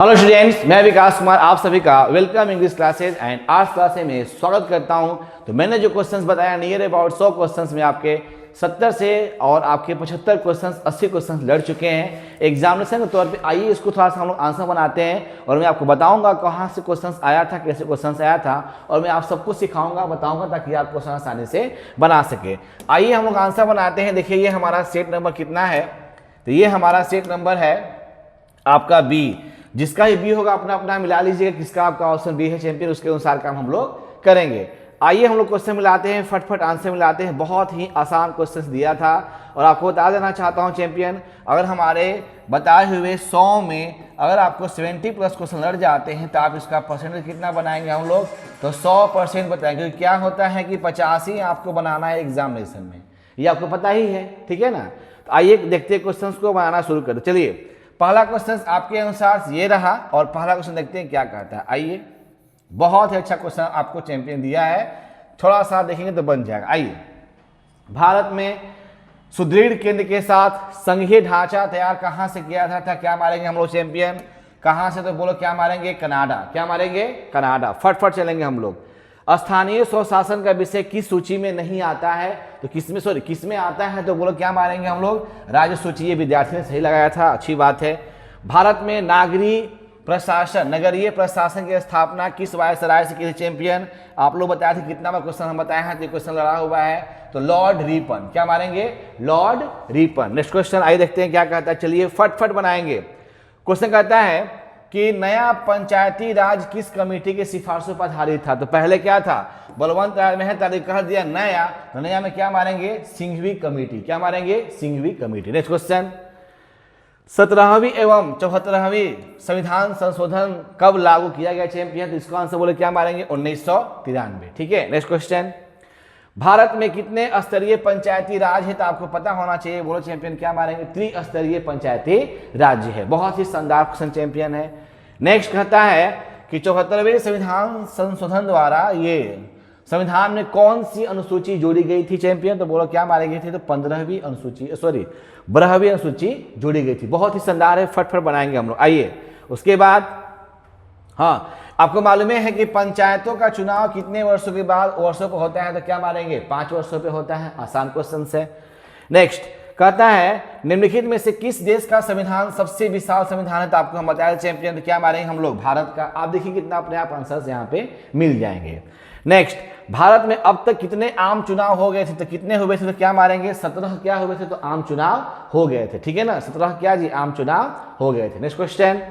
Hello students, मैं विकास कुमार आप सभी का welcome English classes and arts classes में स्वागत करता हूं। तो मैंने जो क्वेश्चंस बताया नियर अबाउट 100 क्वेश्चंस में आपके 70 से और आपके 75 क्वेश्चंस 80 क्वेश्चंस लड़ चुके हैं एग्जामिनेशन के तौर पे। आइए इसको थोड़ा सा हम लोग आंसर बनाते हैं और मैं आपको बताऊंगा कहाँ से क्वेश्चंस आया था, कैसे क्वेश्चंस आया था, और मैं आप सबको सिखाऊंगा, बताऊंगा ताकि आप क्वेश्चन आसानी से बना सके। आइए हम लोग आंसर बनाते हैं। देखिए ये हमारा सेट नंबर कितना है, तो ये हमारा सेट नंबर है आपका बी। जिसका ही बी होगा अपना अपना मिला लीजिएगा, किसका आपका ऑप्शन बी है चैंपियन, उसके अनुसार काम हम लोग करेंगे। आइए हम लोग क्वेश्चन मिलाते हैं, फटफट आंसर मिलाते हैं। बहुत ही आसान क्वेश्चन दिया था और आपको बता देना चाहता हूं चैंपियन, अगर हमारे बताए हुए 100 में अगर आपको 70 प्लस क्वेश्चन लड़ जाते हैं तो आप इसका परसेंटेज कितना बनाएंगे हम लोग, तो 100% बताएंगे। क्योंकि क्या होता है कि 85 आपको बनाना है एग्जामिनेशन में, ये आपको पता ही है, ठीक है ना। तो आइए देखते हैं क्वेश्चन को बनाना शुरू करें। चलिए पहला क्वेश्चन आपके अनुसार ये रहा और पहला क्वेश्चन देखते हैं क्या कहता है। आइए, बहुत ही अच्छा क्वेश्चन आपको चैंपियन दिया है, थोड़ा सा देखेंगे तो बन जाएगा। आइए, भारत में सुदृढ़ केंद्र के साथ संघीय ढांचा तैयार कहां से किया था क्या मारेंगे हम लोग चैंपियन, कहां से, तो बोलो क्या मारेंगे, कनाडा। क्या मारेंगे, कनाडा। फटफट चलेंगे हम लोग। स्थानीय स्वशासन का विषय किस सूची में नहीं आता है, तो किसमें आता है, तो बोलो क्या मारेंगे हम लोग, राज्य सूची। ये विद्यार्थी ने सही लगाया था, अच्छी बात है। भारत में नगरीय प्रशासन की स्थापना किस वायसराय से की थी चैंपियन, आप लोग बताए थे। कितना बार क्वेश्चन हम बताए हैं, तो क्वेश्चन लड़ा हुआ है, तो लॉर्ड रिपन। क्या मारेंगे, लॉर्ड रिपन। नेक्स्ट क्वेश्चन आइए देखते हैं क्या कहता है। चलिए फटफट बनाएंगे। क्वेश्चन कहता है कि नया पंचायती राज किस कमेटी के सिफारिशों पर आधारित था, तो पहले क्या था, बलवंत राय मेहता ने कह दिया नया, तो नया में क्या मारेंगे, सिंघवी कमेटी। क्या मारेंगे, सिंघवी कमेटी। नेक्स्ट क्वेश्चन, 17वीं एवं 74वीं संविधान संशोधन कब लागू किया गया चैंपियन, तो इसका आंसर बोले क्या मारेंगे, 1993। ठीक है। नेक्स्ट क्वेश्चन, भारत में कितने स्तरीय पंचायती राज है, तो आपको पता होना चाहिए, बोलो चैंपियन क्या मारेंगे, त्रिस्तरीय पंचायती राज्य है। बहुत ही शानदार क्वेश्चन चैंपियन है। नेक्स्ट कहता है कि 74वें संविधान संशोधन द्वारा ये संविधान में कौन सी अनुसूची जोड़ी गई थी चैंपियन, तो बोलो क्या मारे गई थी, तो 12वीं अनुसूची जोड़ी गई थी। बहुत ही शानदार है, फटफट बनाएंगे हम लोग। आइए उसके बाद, हाँ आपको मालूम है कि पंचायतों का चुनाव कितने वर्षों के बाद वर्षों पर होता है, तो क्या मारेंगे, 5 वर्षों पे होता है। आसान क्वेश्चन है। नेक्स्ट कहता है निम्नलिखित में से किस देश का संविधान सबसे विशाल संविधान है, तो आपको हम बताया चैंपियन, तो क्या मारेंगे हम लोग, भारत का। आप देखिए कितना अपने आप आंसर यहाँ पे मिल जाएंगे। नेक्स्ट, भारत में अब तक कितने आम चुनाव हो गए थे, तो कितने हुए थे, तो क्या मारेंगे, 17 क्या हुए थे, तो आम चुनाव हो गए थे। ठीक है ना, 17 क्या जी, आम चुनाव हो गए थे। नेक्स्ट क्वेश्चन,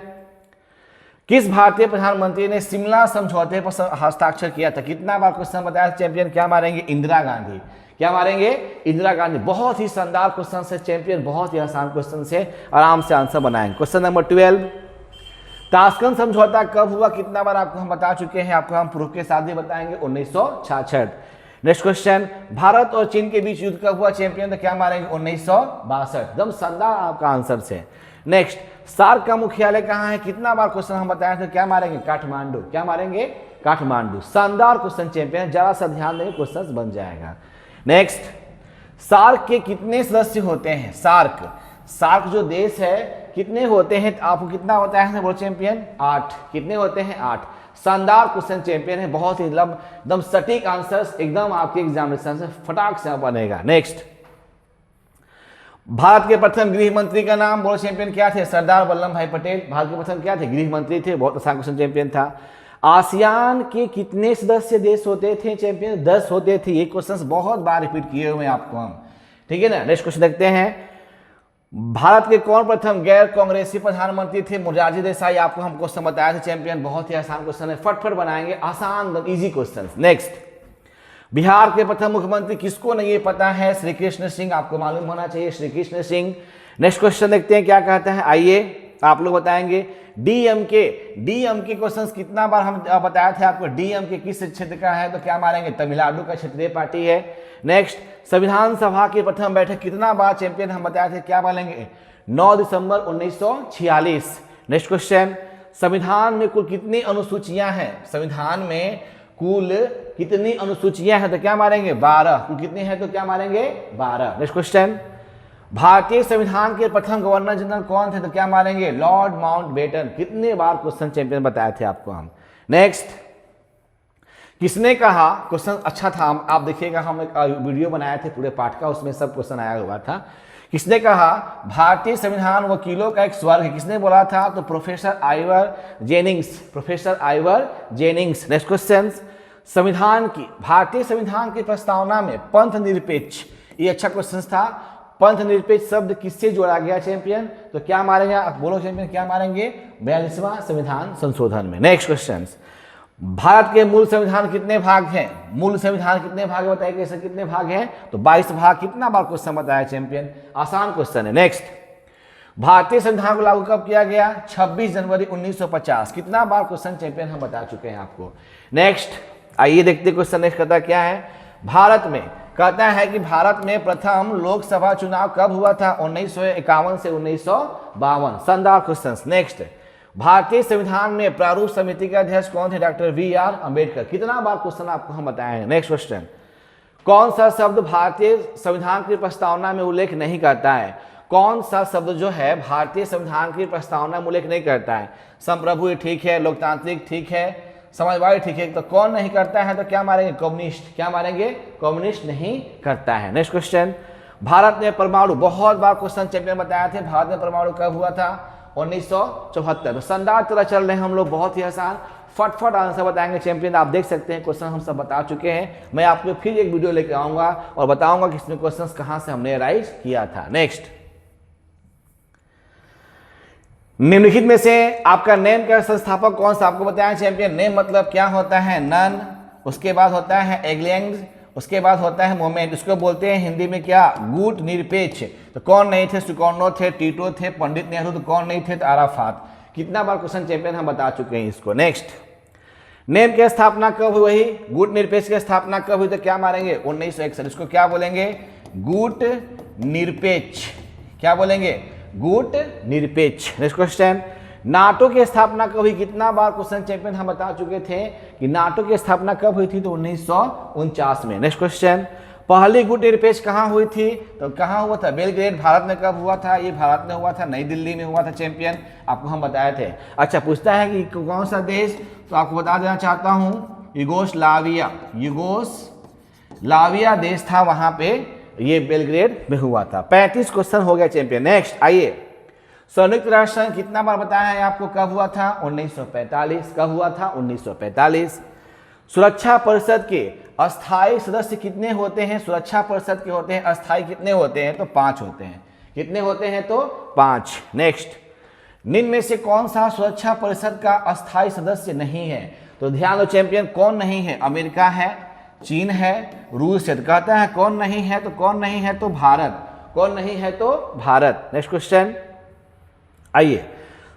किस भारतीय प्रधानमंत्री ने शिमला समझौते पर हस्ताक्षर किया था, कितना बार क्वेश्चन बताया चैंपियन, क्या मारेंगे, इंदिरा गांधी। क्या मारेंगे, इंदिरा गांधी। बहुत ही शानदार क्वेश्चन से चैंपियन, बहुत ही आसान क्वेश्चन से आराम से आंसर बनाएंगे। क्वेश्चन नंबर 12, ताशकंद समझौता कब हुआ, कितना बार आपको हम बता चुके हैं, आपको हम प्रूफ के साथ ही बताएंगे, 1966। नेक्स्ट क्वेश्चन, भारत और चीन के बीच युद्ध कब हुआ चैंपियन, तो क्या मारेंगे, 1962। एकदम शानदार आपका आंसर से। नेक्स्ट, सार्क का मुख्यालय कहाँ है, कितना बार क्वेश्चन हम बताए थे, क्या मारेंगे, काठमांडू। क्या मारेंगे, काठमांडू। शानदार क्वेश्चन चैंपियन, जरा सा ध्यान देंगे क्वेश्चन बन जाएगा। नेक्स्ट, सार्क के कितने सदस्य होते हैं, सार्क जो देश है कितने होते हैं, तो आपको कितना होता है वो चैंपियन, 8। कितने होते हैं, 8। शानदार क्वेश्चन चैंपियन है, बहुत ही एकदम सटीक आंसर्स एकदम आपके एग्जामिनेशन से फटाक से बनेगा। नेक्स्ट, भारत के प्रथम गृह मंत्री का नाम बोलो चैंपियन क्या थे, सरदार वल्लभ भाई पटेल। भारत के प्रथम क्या थे, गृह मंत्री थे। बहुत आसान क्वेश्चन चैंपियन था। आसियान के कितने सदस्य देश होते थे चैंपियन, 10 होते थे। ये क्वेश्चन बहुत बार रिपीट किए हुए हैं आपको हम, ठीक है ना। नेक्स्ट क्वेश्चन देखते हैं, भारत के कौन प्रथम गैर कांग्रेसी प्रधानमंत्री थे, मोरारजी देसाई। आपको हम क्वेश्चन बताया था चैंपियन, बहुत ही आसान क्वेश्चन है, फटफट बनाएंगे, आसान इजी क्वेश्चन। नेक्स्ट, बिहार के प्रथम मुख्यमंत्री किसको नहीं पता है, श्री कृष्ण सिंह। आपको मालूम होना चाहिए, श्री कृष्ण सिंह। नेक्स्ट क्वेश्चन देखते हैं क्या कहता है। आइए आप लोग बताएंगे, डीएमके क्वेश्चंस कितना बार हम बताया थे आपको, डीएमके किस क्षेत्र का है, तो क्या मारेंगे, तमिलनाडु का क्षेत्रीय पार्टी है। नेक्स्ट, संविधान सभा की प्रथम बैठक कितना बार चैंपियन हम बताए थे, क्या बोलेंगे, 9 दिसंबर 1946। नेक्स्ट क्वेश्चन, संविधान में कुल कितनी अनुसूचियां हैं, संविधान में कुल कितनी अनुसूचियां हैं, तो क्या मारेंगे, 12। कुल कितनी है, तो क्या मारेंगे, 12। नेक्स्ट क्वेश्चन, भारतीय संविधान के प्रथम गवर्नर जनरल कौन थे? तो क्या मारेंगे? Lord Mountbatten. कितने बार क्वेश्चन चैंपियन बताए थे आपको हम। नेक्स्ट, किसने कहा, क्वेश्चन अच्छा था, आप देखिएगा हम एक वीडियो बनाए थे पूरे पाठ का, उसमें सब क्वेश्चन आया हुआ था। किसने कहा भारतीय संविधान वकीलों का एक स्वर्ग है? किसने बोला था? तो professor Ivor Jennings, professor Ivor Jennings. Next question, संविधान की, भारतीय संविधान की प्रस्तावना में पंथ निरपेक्ष, ये अच्छा क्वेश्चन था। पंथ निरपेक्ष शब्द किससे जोड़ा गया चैंपियन? तो क्या मारेंगे आप, बोलो चैंपियन, क्या मारेंगे? 42वां संविधान संशोधन में। नेक्स्ट क्वेश्चन, भारत के मूल संविधान कितने भाग हैं? मूल संविधान कितने भाग है बताइए, कैसे कितने भाग हैं? तो 22 भाग। कितना बार क्वेश्चन बताया चैंपियन? आसान क्वेश्चन है। नेक्स्ट, भारतीय संविधान को लागू कब किया गया? 26 जनवरी 1950। कितना बार क्वेश्चन चैंपियन हम बता चुके हैं आपको। नेक्स्ट, आइए देखते क्वेश्चन नेक्स्ट कहता क्या है। भारत में, कहता है कि भारत में प्रथम लोकसभा चुनाव कब हुआ था? 1951 से 1952। शानदार क्वेश्चन। नेक्स्ट, भारतीय संविधान में प्रारूप समिति के अध्यक्ष कौन थे? Doctor B R. अम्बेडकर। कितना बार क्वेश्चन आपको हम बताए हैं। नेक्स्ट क्वेश्चन, कौन सा शब्द भारतीय संविधान की प्रस्तावना में उल्लेख नहीं करता है? कौन सा शब्द जो है भारतीय संविधान की प्रस्तावना में उल्लेख नहीं करता है? संप्रभु ठीक है, लोकतांत्रिक ठीक है, समाजवादी ठीक है, तो कौन नहीं करता है? तो क्या मारेंगे? कम्युनिस्ट। क्या मारेंगे? कम्युनिस्ट नहीं करता है। नेक्स्ट क्वेश्चन, भारत में परमाणु, बहुत बार क्वेश्चन चैंपियन बताया थे, भारत में परमाणु कब हुआ था? 1974। तो शानदार तरह चल रहे हैं हम लोग, बहुत ही आसान, फटफट आंसर बताएंगे चैंपियन। आप देख सकते हैं क्वेश्चन हम सब बता चुके हैं। मैं आपको फिर एक वीडियो लेकर आऊंगा और बताऊंगा कि इसमें क्वेश्चन कहां से हमने राइज किया था। नेक्स्ट, निम्नलिखित में से आपका नेम का संस्थापक कौन सा? आपको बताया चैंपियन। नेम मतलब क्या होता है? नन, उसके बाद होता है एग्लेंग, उसके बाद होता है मोमेंट, उसको बोलते हैं हिंदी में क्या? गुट निरपेक्ष। तो कौन नहीं थे? सुकर्णो थे, टीटो थे, पंडित नेहरू। तो कौन नहीं थे? तो आराफात। कितना बार क्वेश्चन चैंपियन हम बता चुके हैं इसको। नेक्स्ट, नेम की स्थापना कब हुई? गुट निरपेक्ष की स्थापना कब हुई? तो क्या मारेंगे? 1961। इसको क्या बोलेंगे? गुट निरपेक्ष। क्या बोलेंगे? गुट निरपेक्ष। नेक्स्ट क्वेश्चन, नाटो की स्थापना कब हुई? कितना बार क्वेश्चन चैंपियन हम बता चुके थे कि नाटो की स्थापना कब हुई थी? तो 1949 में। नेक्स्ट क्वेश्चन, पहली गुट निरपेक्ष कहाँ हुई थी? तो कहाँ हुआ था? बेलग्रेड। भारत में कब हुआ था? ये भारत में हुआ था, नई दिल्ली में हुआ था चैंपियन, आपको हम बताए थे। अच्छा, पूछता है कि कौन सा देश? तो आपको बता देना चाहता हूँ, यूगोस्लाविया। यूगोस्लाविया देश था, वहां पे ये बेलग्रेड में हुआ था। 35 क्वेश्चन हो गया चैंपियन। नेक्स्ट आइए, संयुक्त राष्ट्र संघ कितना बार बताया है आपको? कब हुआ था? 1945। कब हुआ था? 1945। सुरक्षा परिषद के अस्थायी सदस्य कितने होते हैं? सुरक्षा परिषद के होते हैं अस्थायी कितने होते हैं? तो 5 होते हैं। कितने होते हैं? तो 5। नेक्स्ट, निम्न में से कौन सा सुरक्षा परिषद का अस्थायी सदस्य नहीं है? तो ध्यान दो चैंपियन, कौन नहीं है? अमेरिका है, चीन है, रूस है। तो कहता है कौन नहीं है? तो कौन नहीं है? तो भारत। कौन नहीं है? तो भारत। नेक्स्ट क्वेश्चन, आइए,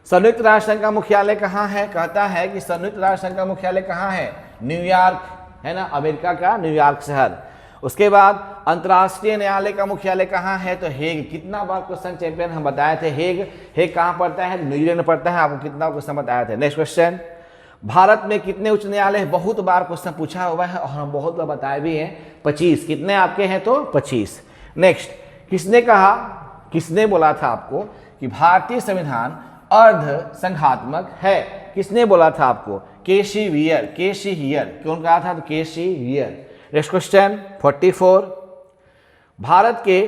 संयुक्त राष्ट्र संघ का मुख्यालय कहाँ है? कहता है कि संयुक्त राष्ट्र संघ का मुख्यालय कहाँ है? न्यूयॉर्क है ना, अमेरिका का न्यूयॉर्क शहर। उसके बाद अंतर्राष्ट्रीय न्यायालय का मुख्यालय कहाँ है? तो हेग। कितना बार क्वेश्चन चैंपियन हम बताए थे? हेग कहाँ पड़ता है? न्यूजीलैंड में पड़ता है। आपको कितना क्वेश्चन बताए थे। नेक्स्ट क्वेश्चन, भारत में कितने उच्च न्यायालय? बहुत बार क्वेश्चन पूछा हुआ है और हम बहुत बार बताए भी हैं। 25। कितने आपके हैं? तो 25। नेक्स्ट, किसने कहा, किसने बोला था आपको कि भारतीय संविधान अर्ध संघात्मक है? किसने बोला था आपको? KC Wheare. KC here. कौन कहा था? तो केसी वियर। नेक्स्ट क्वेश्चन 44, भारत के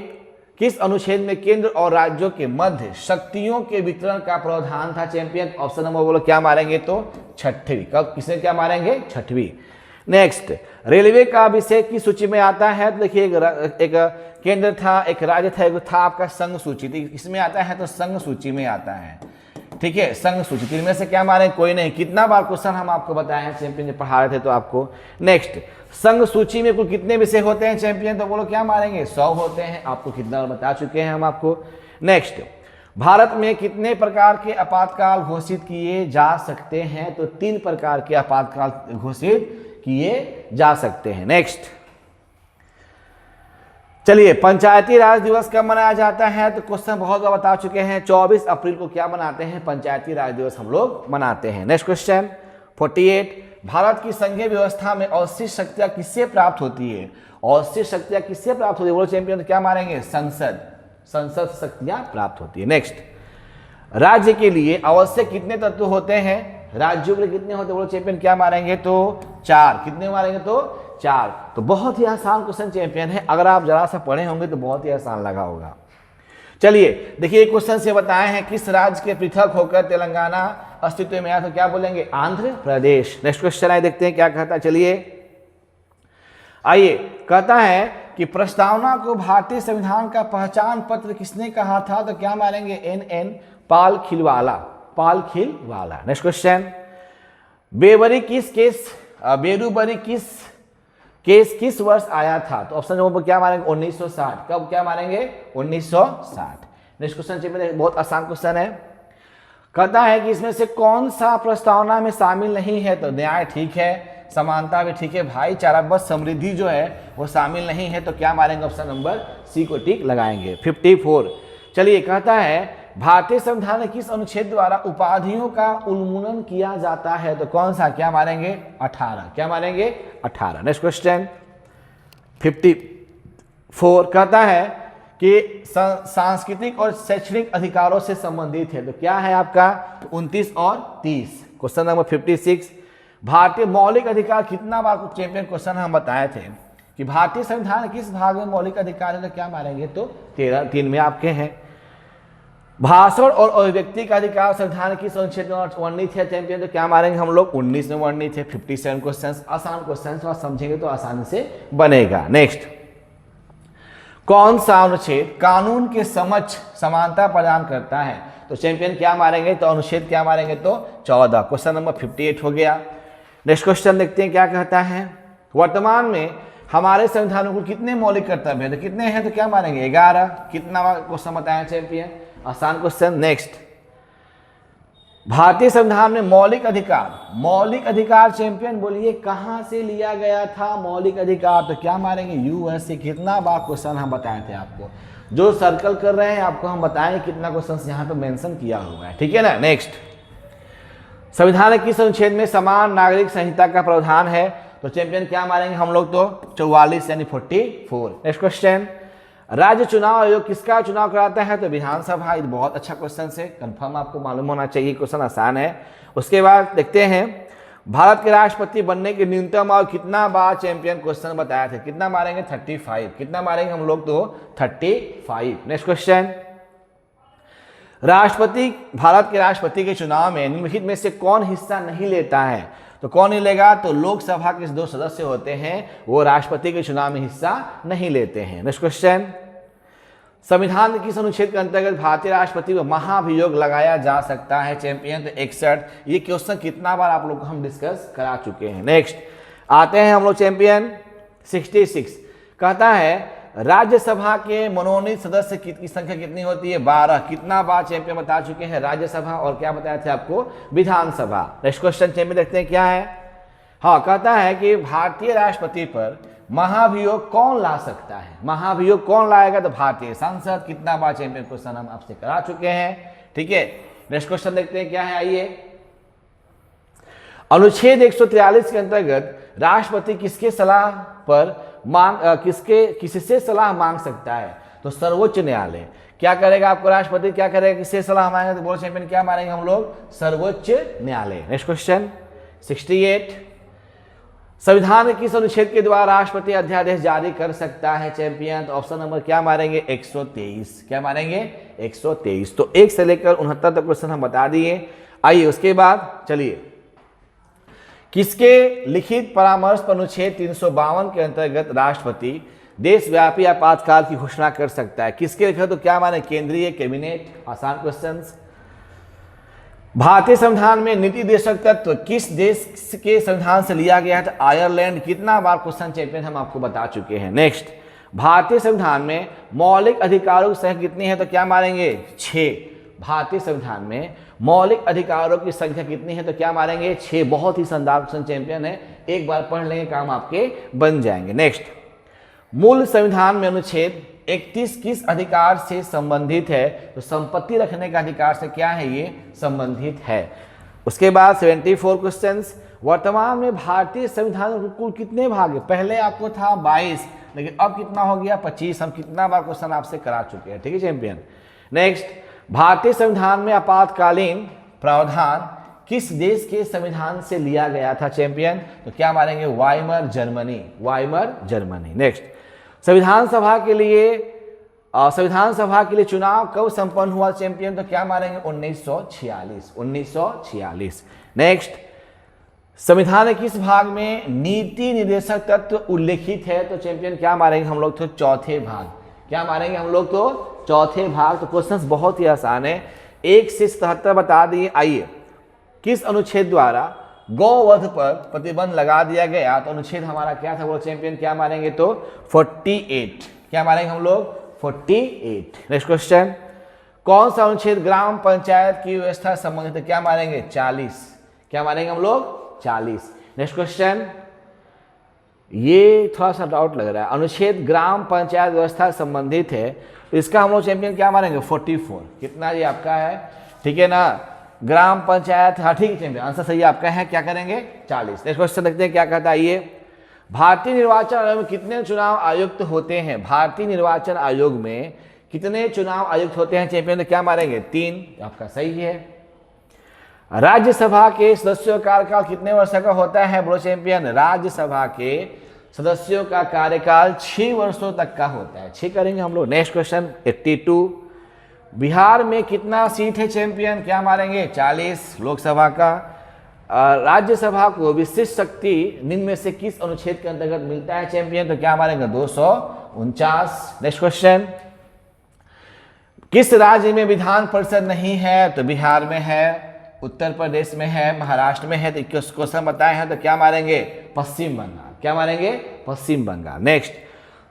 किस अनुच्छेद में केंद्र और राज्यों के मध्य शक्तियों के वितरण का प्रावधान था चैंपियन? ऑप्शन नंबर बोलो, क्या मारेंगे? तो 6वीं। कब, किसने क्या मारेंगे? 6वीं। नेक्स्ट, रेलवे का विषय की सूची में आता है? तो देखिए, एक केंद्र था, एक राज्य था, एक था आपका संघ सूची। इसमें आता है तो संघ सूची में आता है। ठीक है, संघ सूची। तीन में से क्या मारे? कोई नहीं। कितना बार क्वेश्चन हम आपको बताए हैं चैंपियन, जब पढ़ा रहे थे तो आपको। नेक्स्ट, संघ सूची में कुल कितने विषय होते हैं चैंपियन? तो बोलो क्या मारेंगे? 100 होते हैं। आपको कितना बार बता चुके हैं हम आपको। नेक्स्ट, भारत में कितने प्रकार के आपातकाल घोषित किए जा सकते हैं? तो 3 प्रकार के आपातकाल घोषित किए जा सकते हैं। नेक्स्ट, चलिए, पंचायती राज दिवस कब मनाया जाता है? तो क्वेश्चन बहुत बार बता चुके हैं। 24 अप्रैल को क्या मनाते हैं? पंचायती राज दिवस हम लोग मनाते हैं। नेक्स्ट क्वेश्चन 48, भारत की संघीय व्यवस्था में औषधि शक्तियां किससे प्राप्त होती है? औषधि शक्तियां किससे प्राप्त होती है? बोलो चैंपियन, क्या मारेंगे? संसद। संसद शक्तियां प्राप्त होती है। नेक्स्ट, राज्य के लिए आवश्यक कितने तत्व होते हैं? राज्यों के लिए कितने होते हैं बोलो चैंपियन? क्या मारेंगे तो 4। कितने मारेंगे तो 4। तो बहुत ही आसान क्वेश्चन चैंपियन है, अगर आप जरा सा पढ़े होंगे तो बहुत ही आसान लगा होगा। चलिए देखिए, क्वेश्चन से बताए हैं किस राज्य के पृथक होकर तेलंगाना अस्तित्व में आया, तो क्या बोलेंगे? आंध्र प्रदेश। नेक्स्ट क्वेश्चन आइए देखते हैं क्या कहता है। चलिए आइए, कहता है कि प्रस्तावना को भारतीय संविधान का पहचान पत्र किसने कहा था, तो क्या मारेंगे? एन पाल खिलवाला। पाल खिलवाला। नेक्स्ट क्वेश्चन, बेबरी किस वर्ष आया था, तो ऑप्शन नंबर क्या मारेंगे? 1960। कब क्या मारेंगे? 1960। नेक्स्ट क्वेश्चन चाहिए, बहुत आसान क्वेश्चन है। कहता है कि इसमें से कौन सा प्रस्तावना में शामिल नहीं है, तो न्याय ठीक है, समानता भी ठीक है, भाईचारा बस समृद्धि जो है वो शामिल नहीं है, तो क्या मारेंगे? ऑप्शन नंबर सी को टिक लगाएंगे। 54। चलिए, कहता है भारतीय संविधान में किस अनुच्छेद द्वारा उपाधियों का उन्मूलन किया जाता है, तो कौन सा? क्या मारेंगे? 18। क्या मारेंगे? 18। Next question 54। कहता है कि सांस्कृतिक और शैक्षणिक अधिकारों से संबंधित है, तो क्या है आपका? तो 29 और 30। क्वेश्चन नंबर 56, भारतीय मौलिक अधिकार कितना बार चैंपियन क्वेश्चन हम बताए थे कि भारतीय संविधान किस भाग में मौलिक अधिकार है, तो क्या मारेंगे? तो 3 में आपके हैं। भाषण और अभिव्यक्ति का अधिकार संविधान किस अनुच्छेद में वर्णित है चैंपियन, तो क्या मारेंगे हम लोग? 19 में वर्णित है। 57 क्वेश्चन, आसान क्वेश्चन, आप समझेंगे तो आसानी से बनेगा। नेक्स्ट, कौन सा अनुच्छेद कानून के समक्ष समानता प्रदान करता है, तो चैंपियन क्या मारेंगे? तो अनुच्छेद क्या मारेंगे? तो 14। क्वेश्चन नंबर 58 हो गया। नेक्स्ट क्वेश्चन देखते हैं क्या कहता है। वर्तमान में हमारे संविधान में कितने मौलिक कर्तव्य हैं, तो कितने हैं, तो क्या मारेंगे? 11। कितना क्वेश्चन बताया चैंपियन? आसान क्वेश्चन। नेक्स्ट, भारतीय संविधान में मौलिक अधिकार चैंपियन बोलिए कहां से लिया गया था मौलिक अधिकार, तो क्या मारेंगे? यूएस से। कितना बार क्वेश्चन हम बताए थे आपको, जो सर्कल कर रहे हैं आपको हम बताएं कितना क्वेश्चन यहां पे मेंशन किया हुआ है, ठीक है ना। नेक्स्ट, संविधान के किस अनुच्छेद में समान नागरिक संहिता का प्रावधान है, तो चैंपियन क्या मारेंगे हम लोग? तो 44 यानी 44। नेक्स्ट क्वेश्चन, राज्य चुनाव आयोग किसका चुनाव कराता है, तो विधानसभा। ये बहुत अच्छा क्वेश्चन है, कंफर्म आपको मालूम होना चाहिए, क्वेश्चन आसान है। उसके बाद देखते हैं, भारत के राष्ट्रपति बनने के न्यूनतम आयु कितना बार चैंपियन क्वेश्चन बताया था, कितना मारेंगे? 35। कितना मारेंगे हम लोग? तो 35। नेक्स्ट क्वेश्चन, भारत के राष्ट्रपति के चुनाव में निम्नलिखित में से कौन हिस्सा नहीं लेता है, तो कौन नहीं लेगा? तो लोकसभा के 2 सदस्य होते हैं, वो राष्ट्रपति के चुनाव में हिस्सा नहीं लेते हैं। नेक्स्ट क्वेश्चन, संविधान के किस अनुच्छेद के अंतर्गत भारतीय राष्ट्रपति को महाभियोग लगाया जा सकता है चैंपियन, तो 61। ये क्वेश्चन कितना बार आप लोग को हम डिस्कस करा चुके हैं। नेक्स्ट आते हैं हम लोग चैंपियन 66। कहता है राज्यसभा के मनोनीत सदस्य की संख्या कितनी होती है? 12। कितना बार चैंपियन बता चुके हैं? राज्यसभा और क्या बताया थे आपको? विधानसभा। नेक्स्ट क्वेश्चन चैंपियन देखते हैं क्या है। हाँ, कहता है कि भारतीय राष्ट्रपति पर महाभियोग कौन ला सकता है, महाभियोग कौन लाएगा, तो भारतीय संसद। कितना बार चैंपियन क्वेश्चन हम आपसे करा चुके हैं, ठीक है। नेक्स्ट क्वेश्चन देखते हैं क्या है, आइए। अनुच्छेद 143 के अंतर्गत राष्ट्रपति किसके सलाह पर किससे सलाह मांग सकता है, तो सर्वोच्च न्यायालय। क्या करेगा आपको राष्ट्रपति, क्या करेगा, किससे सलाह मांगेगा, तो बोलो चैंपियन क्या मारेंगे हम लोग? सर्वोच्च न्यायालय। नेक्स्ट क्वेश्चन 68, संविधान के किस अनुच्छेद के द्वारा राष्ट्रपति अध्यादेश जारी कर सकता है चैंपियन, तो ऑप्शन नंबर क्या मारेंगे? 123। क्या मारेंगे? 123। तो 1 से लेकर 69 तक क्वेश्चन हम बता दिए। आइए उसके बाद चलिए, किसके लिखित परामर्श पर अनुच्छेद 352 के अंतर्गत राष्ट्रपति देशव्यापी आपातकाल की घोषणा कर सकता है, किसके लिखित, तो क्या माने? केंद्रीय कैबिनेट। आसान क्वेश्चंस। भारतीय संविधान में नीति देशक तत्व किस देश के संविधान से लिया गया है, तो आयरलैंड। कितना बार क्वेश्चन चैंपियन हम आपको बता चुके हैं। नेक्स्ट, भारतीय संविधान में मौलिक अधिकारों की संख्या कितनी है, तो क्या मारेंगे? 6। भारतीय संविधान में मौलिक अधिकारों की संख्या कितनी है, तो क्या मारेंगे? 6। बहुत ही शानदार क्वेश्चन चैंपियन है, एक बार पढ़ लेंगे काम आपके बन जाएंगे। नेक्स्ट, मूल संविधान में अनुच्छेद 31 किस अधिकार से संबंधित है, तो संपत्ति रखने का अधिकार से क्या है, ये संबंधित है। उसके बाद 74 क्वेश्चंस, वर्तमान में भारतीय संविधान के कुल कितने भाग है? पहले आपको था 22, लेकिन अब कितना हो गया 25। हम कितना बार क्वेश्चन आपसे करा चुके हैं, ठीक है चैंपियन। नेक्स्ट, भारतीय संविधान में आपातकालीन प्रावधान किस देश के संविधान से लिया गया था चैंपियन? तो क्या मारेंगे? Weimar Germany, Weimar Germany. Next, संविधान सभा के लिए चुनाव कब संपन्न हुआ चैंपियन? तो क्या मारेंगे? 1946, 1946। नेक्स्ट, संविधान के किस भाग में नीति निर्देशक तत्व उल्लेखित है? तो चैंपियन क्या मारेंगे हम लोग? तो चौथे भाग। क्या मारेंगे हम लोग? तो चौथे भाग। तो क्वेश्चंस बहुत ही आसान है, 1 से 77 बता दिए। आइए, किस अनुच्छेद द्वारा गौवध पर प्रतिबंध लगा दिया गया? तो अनुच्छेद हमारा क्या था वो चैंपियन? क्या मारेंगे? तो 48। क्या मारेंगे हम लोग? 48। नेक्स्ट क्वेश्चन, कौन सा अनुच्छेद ग्राम पंचायत की व्यवस्था संबंधित है? क्या मारेंगे? 40। क्या मारेंगे हम लोग? 40। नेक्स्ट क्वेश्चन, ये थोड़ा सा डाउट लग रहा है, अनुच्छेद ग्राम पंचायत व्यवस्था संबंधित है, तो इसका हम लोग चैंपियन क्या मारेंगे? 44। कितना ये आपका है? ठीक है ना, ग्राम पंचायत। हाँ ठीक है चैंपियन, आंसर सही आपका है। क्या करेंगे? 40। नेक्स्ट क्वेश्चन देखते हैं क्या कहता है ये, भारतीय निर्वाचन आयोग में कितने चुनाव आयुक्त होते हैं? भारतीय निर्वाचन आयोग में कितने चुनाव आयुक्त होते हैं चैंपियन? तो क्या मारेंगे? 3। आपका सही है। राज्यसभा के सदस्यों का कार्यकाल कितने वर्ष का होता है? बोलो चैंपियन। राज्यसभा के सदस्यों का कार्यकाल 6 वर्षों तक का होता है। 6 करेंगे हम लोग। नेक्स्ट क्वेश्चन 82, बिहार में कितना सीट है चैंपियन? क्या मारेंगे? 40 लोकसभा का। राज्यसभा को विशिष्ट शक्ति निम्न में से किस अनुच्छेद के अंतर्गत मिलता है चैंपियन? तो क्या मारेंगे? 249। नेक्स्ट क्वेश्चन, किस राज्य में विधान परिषद नहीं है? तो बिहार में है, उत्तर प्रदेश में है, महाराष्ट्र में है। तो क्वेश्चन बताए हैं, तो क्या मारेंगे? पश्चिम बंगाल। क्या मारेंगे? पश्चिम बंगाल। नेक्स्ट,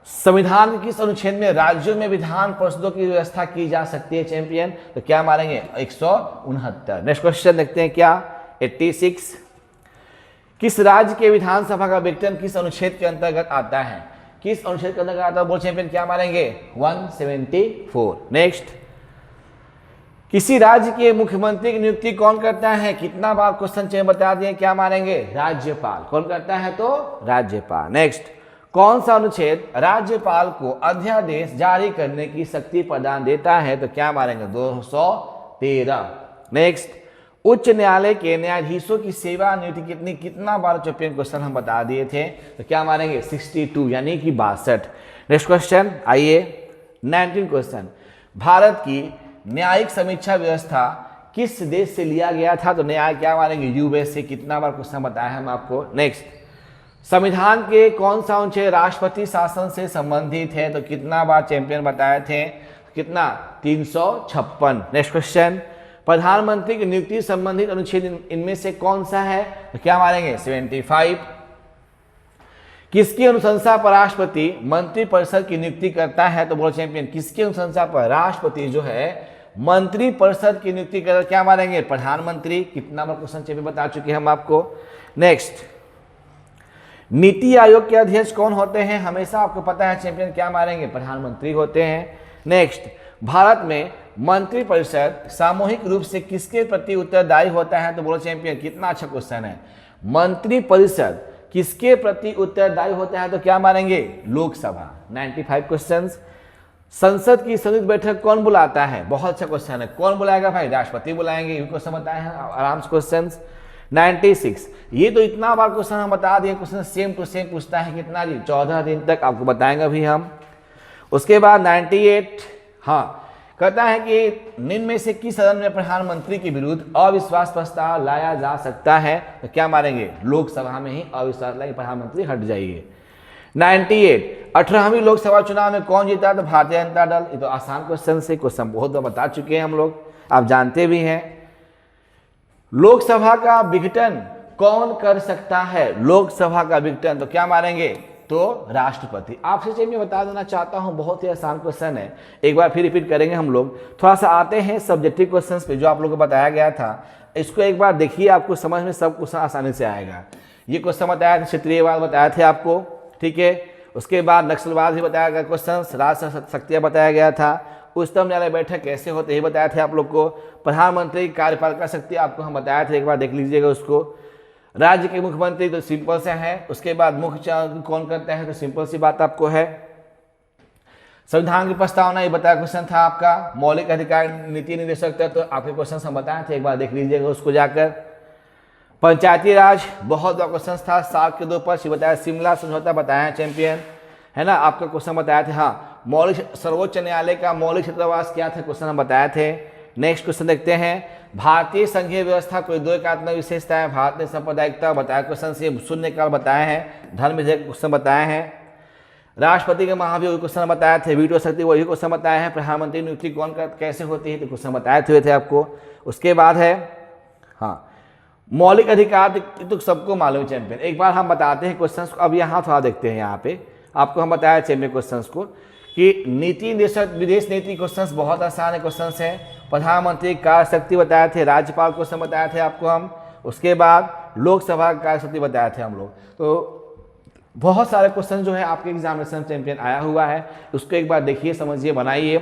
संविधान के किस अनुच्छेद में राज्यों में विधान परिषदों की व्यवस्था की जा सकती है चैंपियन? तो क्या मारेंगे? 169। नेक्स्ट क्वेश्चन देखते हैं क्या, 86, किस राज्य के विधानसभा का विघटन किस अनुच्छेद के अंतर्गत आता है? किस अनुच्छेद के अंतर्गत आता है? बोल चैंपियन क्या मारेंगे? 174। नेक्स्ट, किसी राज्य के मुख्यमंत्री की नियुक्ति कौन करता है? कितना बार क्वेश्चन चेंज बता दिए, क्या मारेंगे? राज्यपाल। कौन करता है? तो राज्यपाल। नेक्स्ट, कौन सा अनुच्छेद राज्यपाल को अध्यादेश जारी करने की शक्ति प्रदान देता है? तो क्या मारेंगे? 213। नेक्स्ट, उच्च न्यायालय के न्यायाधीशों की सेवा नियुक्ति कितना बार चैंपियन क्वेश्चन हम बता दिए थे, तो क्या मारेंगे? 62 यानी कि 62। नेक्स्ट क्वेश्चन आइए, 19 क्वेश्चन, भारत की न्यायिक समीक्षा व्यवस्था किस देश से लिया गया था? तो न्याय क्या मारेंगे? यूएस से। कितना बार क्वेश्चन बताया हम आपको। नेक्स्ट, संविधान के कौन सा अनुच्छेद राष्ट्रपति शासन से संबंधित है? तो कितना बार चैंपियन बताए थे? कितना? 356। नेक्स्ट क्वेश्चन, प्रधानमंत्री की नियुक्ति संबंधित अनुच्छेद इनमें से कौन सा है? तो क्या मारेंगे? 75। किसकी अनुशंसा पर राष्ट्रपति मंत्रिपरिषद की नियुक्ति करता है? तो बोलो चैंपियन, किसकी अनुशंसा पर राष्ट्रपति जो है मंत्रिपरिषद की नियुक्ति करता? क्या मारेंगे? प्रधानमंत्री। कितना बार क्वेश्चन चैंपियन बता चुके हम आपको। नेक्स्ट, नीति आयोग के अध्यक्ष कौन होते हैं? हमेशा आपको पता है चैंपियन, क्या मारेंगे? प्रधानमंत्री होते हैं। नेक्स्ट, भारत में मंत्रिपरिषद सामूहिक रूप से किसके प्रति उत्तरदायी होता है? तो बोलो चैंपियन, कितना अच्छा क्वेश्चन है। मंत्रिपरिषद किसके प्रति उत्तरदायी होता है? तो क्या मारेंगे? लोकसभा। 95 क्वेश्चंस। संसद की संयुक्त बैठक कौन बुलाता है? बहुत अच्छा क्वेश्चन है। कौन बुलाएगा भाई? राष्ट्रपति बुलाएंगे। ये क्वेश्चन बताए हैं आराम से क्वेश्चंस। 96, ये तो इतना बार क्वेश्चन हम बता दिए, क्वेश्चन सेम टू सेम पूछता है। कितना जी? 14 दिन तक आपको बताएंगे अभी हम। उसके बाद 98, हाँ, कहता है कि निम्न में से किस सदन में प्रधानमंत्री के विरुद्ध अविश्वास प्रस्ताव लाया जा सकता है? तो क्या मारेंगे? लोकसभा में ही अविश्वास लाएंगे, प्रधानमंत्री हट जाइए। 98, 18वीं लोकसभा चुनाव में कौन जीता? तो भारतीय जनता दल। ये तो आसान क्वेश्चन से, क्वेश्चन बहुत बार बता चुके हैं हम लोग, आप जानते भी हैं। लोकसभा का विघटन कौन कर सकता है? लोकसभा का विघटन, तो क्या मारेंगे? तो राष्ट्रपति। आपसे चलिए मैं बता देना चाहता हूं, बहुत ही आसान क्वेश्चन है, एक बार फिर रिपीट करेंगे हम लोग। थोड़ा सा आते हैं सब्जेक्टिव क्वेश्चंस पे जो आप लोगों को बताया गया था, इसको एक बार देखिए, आपको समझ में सब क्वेश्चन आसानी से आएगा। ये क्वेश्चन बताया था, क्षेत्रीयवाद बताए थे आपको, ठीक है। उसके बाद नक्सलवाद भी बताया गया, क्वेश्चन राज शक्तियाँ बताया गया था। उच्चतम न्यायालय बैठक कैसे होते हैं बताए थे आप लोग को। प्रधानमंत्री की कार्यपालिका शक्ति आपको हम बताए थे, एक बार देख लीजिएगा उसको। राज्य के मुख्यमंत्री तो सिंपल से हैं। उसके बाद मुख्य चुनाव कौन करते हैं, तो सिंपल सी बात आपको है। संविधान की प्रस्तावना, ये बताया क्वेश्चन था आपका। मौलिक अधिकार नीति निर्देशक तत्व, तो आपके क्वेश्चन हम बताए थे, एक बार देख लीजिएगा उसको जाकर। पंचायती राज, बहुत बड़ा क्वेश्चन था। सार्क के 2 पक्ष बताया, शिमला समझौता बताया चैंपियन, है ना, आपका क्वेश्चन बताए थे। हाँ, मौलिक सर्वोच्च न्यायालय का मौलिक क्षेत्रवास क्या था, क्वेश्चन हम बताए थे। नेक्स्ट क्वेश्चन देखते हैं, भारतीय संघीय व्यवस्था कोई 2 एकात्मक विशेषता है, भारतीय सांप्रदायिकता बताया क्वेश्चन से, शून्यकाल बताए हैं, धर्म विधेयक क्वेश्चन बताए हैं। राष्ट्रपति के महाभियोग क्वेश्चन बताए थे, वीटो शक्ति वही क्वेश्चन बताए हैं। प्रधानमंत्री नियुक्ति कौन कैसे होती है, तो क्वेश्चन बताए थे आपको। उसके बाद है हाँ, मौलिक अधिकार तो सबको मालूम चैंपियन, एक बार हम बताते हैं क्वेश्चन को। अब यहाँ थोड़ा देखते हैं, यहाँ पे आपको हम बताया चैंपियन क्वेश्चन को कि नीति निर्देशक विदेश नीति क्वेश्चंस बहुत आसान है क्वेश्चंस हैं। प्रधानमंत्री कार्य शक्ति बताए थे, राज्यपाल क्वेश्चन बताए थे आपको हम। उसके बाद लोकसभा कार्य शक्ति बताए थे हम लोग। तो बहुत सारे क्वेश्चन जो है आपके एग्जामिनेशन चैंपियन आया हुआ है, उसको एक बार देखिए, समझिए, बनाइए।